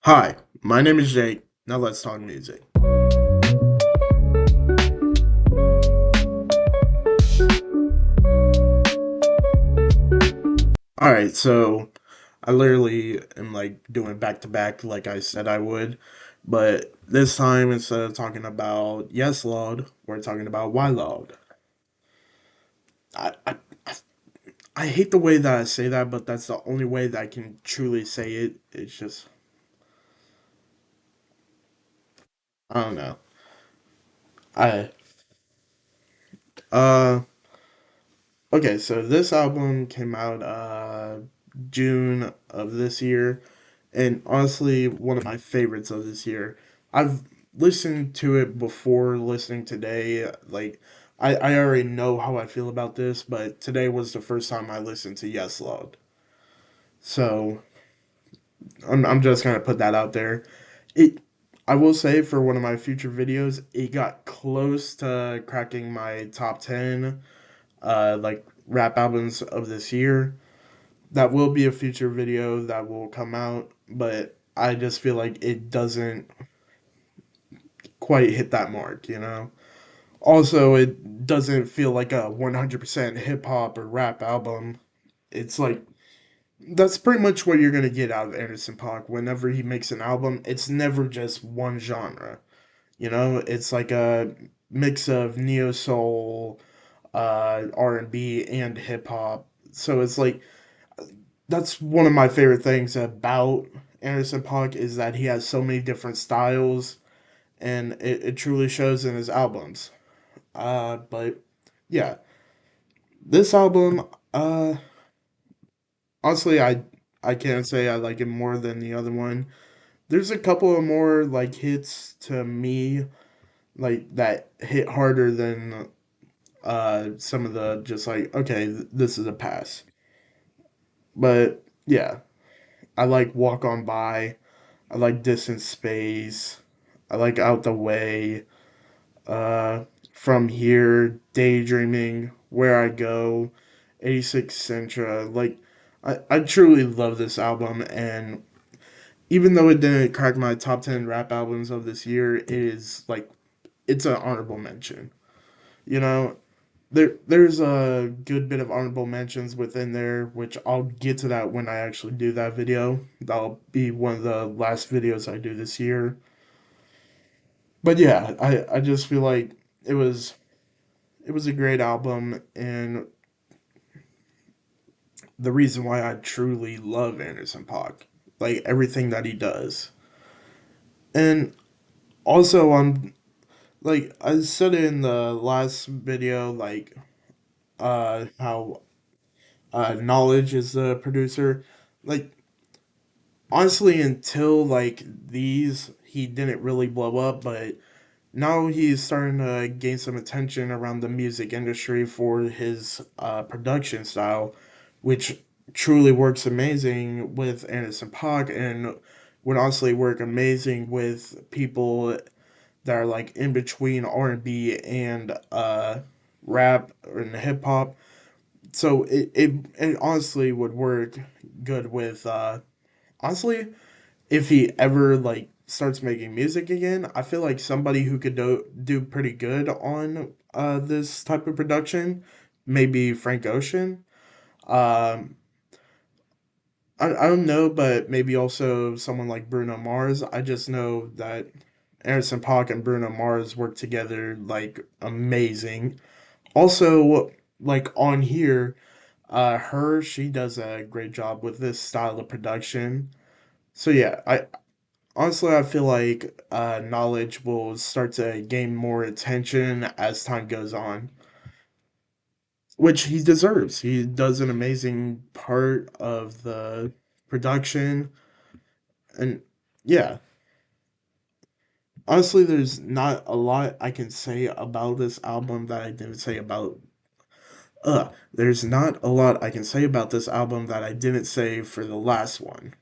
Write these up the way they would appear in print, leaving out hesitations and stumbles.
Hi, my name is Jake. Now let's talk music. All right, so I literally am like doing back to back like I said I would, but this time instead of talking about yes loud, we're talking about why loud. I, I I hate the way that I say that, but that's the only way that I can truly say it. It's just I don't know. I uh okay, so this album came out June of this year, and honestly, one of my favorites of this year. I've listened to it before listening today. Like, I already know how I feel about this, but today was the first time I listened to Yes Loud. So I'm just gonna put that out there. It I will say for one of my future videos, it got close to cracking my top 10 like rap albums of this year. That will be a future video that will come out, but I just feel like it doesn't quite hit that mark, you know? Also, it doesn't feel like a 100% hip hop or rap album. It's like, that's pretty much what you're going to get out of Anderson .Paak whenever he makes an album. It's never just one genre, you know? It's like a mix of neo soul, R&B, and hip hop. So it's like, that's one of my favorite things about Anderson .Paak is that he has so many different styles, and it truly shows in his albums. But yeah, this album, uh, honestly, I can't say I like it more than the other one. There's a couple of more like hits to me, like that hit harder than some of the just like okay, this is a pass. But yeah, I like Walk On By. I like Distant Space. I like Out the Way. Uh, From Here, Daydreaming, Where I Go, 86 Centra. Like, I truly love this album, and even though it didn't crack my top 10 rap albums of this year, it is like, it's an honorable mention. You know, there's a good bit of honorable mentions within there, which I'll get to that when I actually do that video. That'll be one of the last videos I do this year. But yeah, I just feel like it was it was a great album, and the reason why I truly love Anderson .Paak, like everything that he does. And also, I'm like I said in the last video, like how Knowledge is the producer. Like honestly, until like these, he didn't really blow up, but now he's starting to gain some attention around the music industry for his production style, which truly works amazing with Anderson .Paak and would honestly work amazing with people that are like in between R&B and rap and hip hop. So it honestly would work good with honestly if he ever like starts making music again, I feel like somebody who could do pretty good on this type of production, maybe Frank Ocean. Um, I don't know, but maybe also someone like Bruno Mars. I just know that Anderson .Paak and Bruno Mars work together like amazing. Also, like on here, she does a great job with this style of production. So yeah, I honestly, I feel like knowledge will start to gain more attention as time goes on, which he deserves. He does an amazing part of the production, and yeah, honestly, there's not a lot I can say about this album that I didn't say about. There's not a lot I can say about this album that I didn't say for the last one.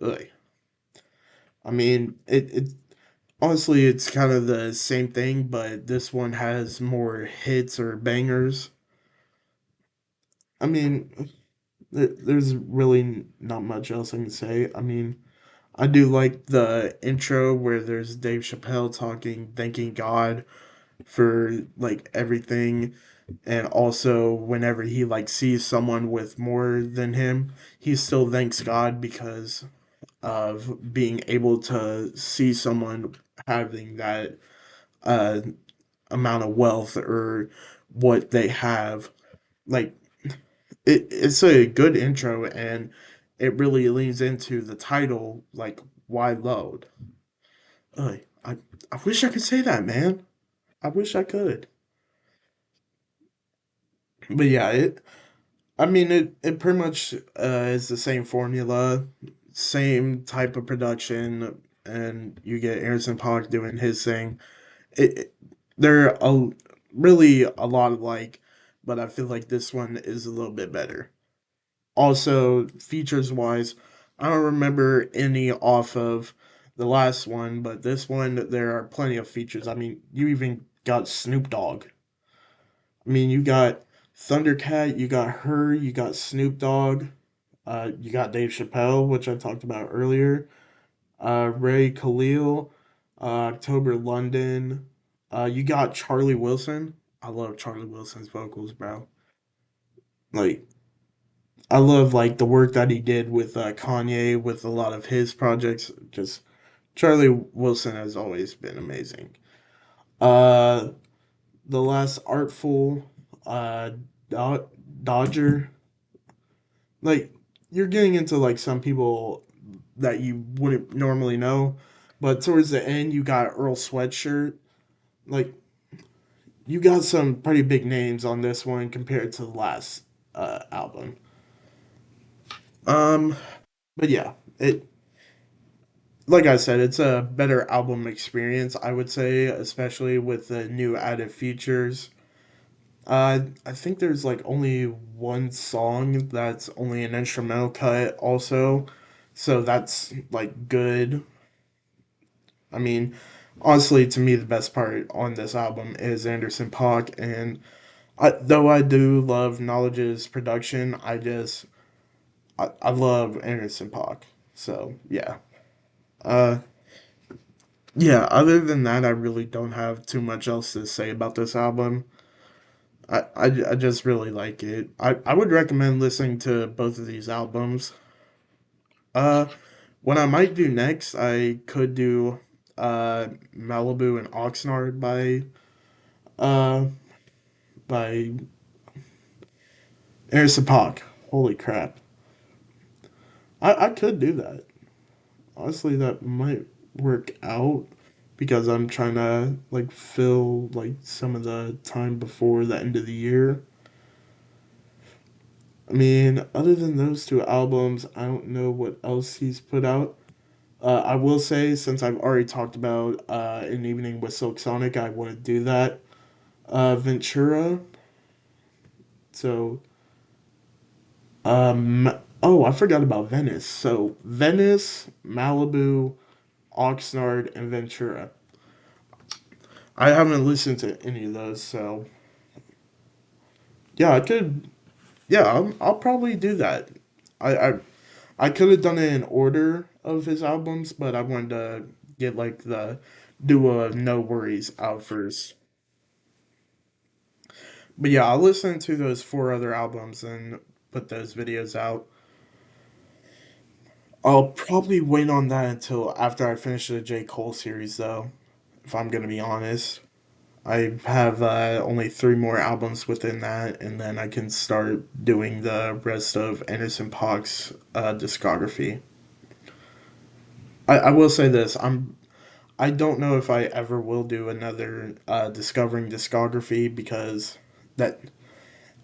Ugh. I mean, it honestly, it's kind of the same thing, but this one has more hits or bangers. I mean, there's really not much else I can say. I mean, I do like the intro where there's Dave Chappelle talking, thanking God for like everything, and also whenever he like sees someone with more than him, he still thanks God because of being able to see someone having that uh amount of wealth or what they have. Like it's a good intro, and it really leans into the title, like why load. uh, I, I wish I could say that, man. I wish I could. But yeah, it pretty much is the same formula, same type of production, and you get Anderson Paak doing his thing. It they're really a lot alike, but I feel like this one is a little bit better. Also, features wise, I don't remember any off of the last one, but this one there are plenty of features. I mean, you even got Snoop Dogg. I mean, you got Thundercat, you got her, you got Snoop Dogg, you got Dave Chappelle, which I talked about earlier, Ray Khalil, October London. You got Charlie Wilson. I love Charlie Wilson's vocals, bro. Like, I love like the work that he did with Kanye with a lot of his projects. Just Charlie Wilson has always been amazing. Uh, the last Artful, Do- Dodger. Like you're getting into like some people that you wouldn't normally know, but towards the end you got Earl Sweatshirt. Like you got some pretty big names on this one compared to the last album. Um, but yeah, it like I said, it's a better album experience, I would say, especially with the new added features. I think there's like only one song that's only an instrumental cut, also, so that's like good. I mean, honestly, to me, the best part on this album is Anderson Paak, and though I do love Knowledge's production, I love Anderson Paak. So yeah, uh, yeah. Other than that, I really don't have too much else to say about this album. I just really like it. I would recommend listening to both of these albums. Uh, what I might do next, I could do Malibu and Oxnard uh by Anderson Paak. Holy crap. I could do that. Honestly, that might work out because I'm trying to like fill like some of the time before the end of the year. I mean, other than those two albums, I don't know what else he's put out. I will say, since I've already talked about An Evening with Silk Sonic, I want to do that. Ventura. So, oh, I forgot about Venice. So, Venice, Malibu, Oxnard, and Ventura. I haven't listened to any of those, so yeah, I could. Yeah, I'll probably do that. I I could have done it in order of his albums, but I wanted to get like the duo of No Worries out first. But yeah, I'll listen to those four other albums and put those videos out. I'll probably wait on that until after I finish the J. Cole series, though, if I'm gonna be honest. I have only three more albums within that, and then I can start doing the rest of Anderson Paak's discography. I will say this: I don't know if I ever will do another discovering discography because that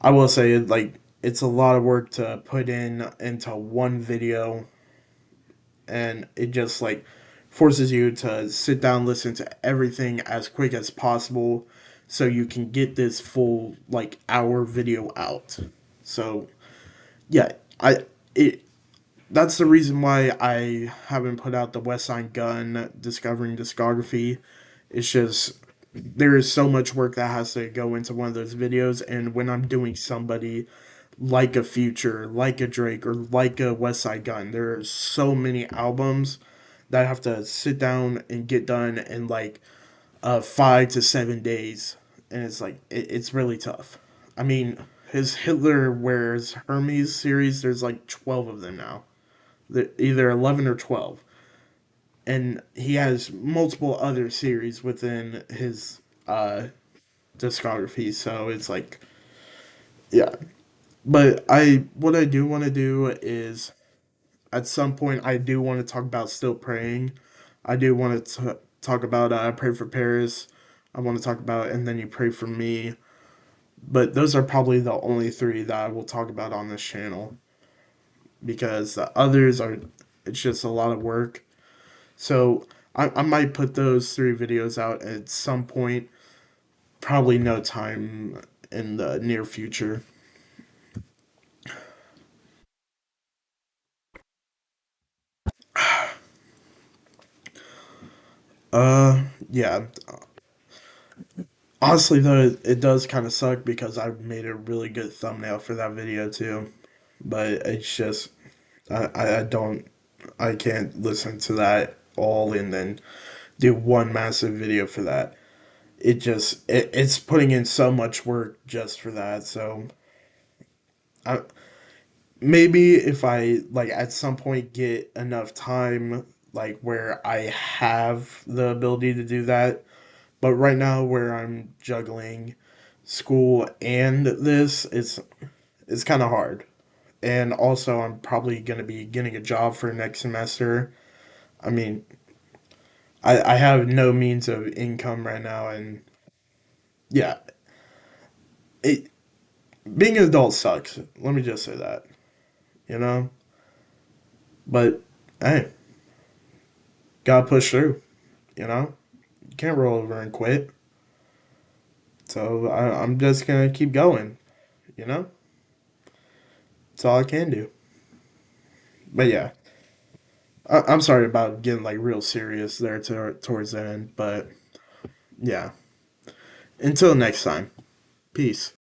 I will say like it's a lot of work to put in into one video, and it just like forces you to sit down, listen to everything as quick as possible, so you can get this full like hour video out. So yeah, I it that's the reason why I haven't put out the West Side Gun discovering discography. It's just there is so much work that has to go into one of those videos, and when I'm doing somebody like a Future, like a Drake, or like a West Side Gun, there are so many albums. that I have to sit down and get done in like 5 to 7 days, and it's like it's really tough. I mean, his Hitler wears Hermes series. There's like 12 of them now. They're either 11 or 12, and he has multiple other series within his discography. So it's like, yeah. But I what I do want to do is at some point I do want to talk about Still Praying. I do want to talk about Pray for Paris. I want to talk about And Then You Pray for Me. But those are probably the only three that I will talk about on this channel because the others are, it's just a lot of work. So I might put those three videos out at some point, probably no time in the near future. Yeah. Honestly, though, it does kind of suck because I made a really good thumbnail for that video too. But it's just, I don't, I can't listen to that all and then do one massive video for that. It's putting in so much work just for that. So I, maybe if I like at some point get enough time like where I have the ability to do that. But right now where I'm juggling school and this, it's kind of hard. And also I'm probably going to be getting a job for next semester. I mean, I have no means of income right now, and yeah, it being an adult sucks. Let me just say that, you know. But hey, gotta push through. You know, you can't roll over and quit. So I'm just gonna keep going. You know, that's all I can do. But yeah, I'm sorry about getting like real serious there towards the end. But yeah, until next time, peace.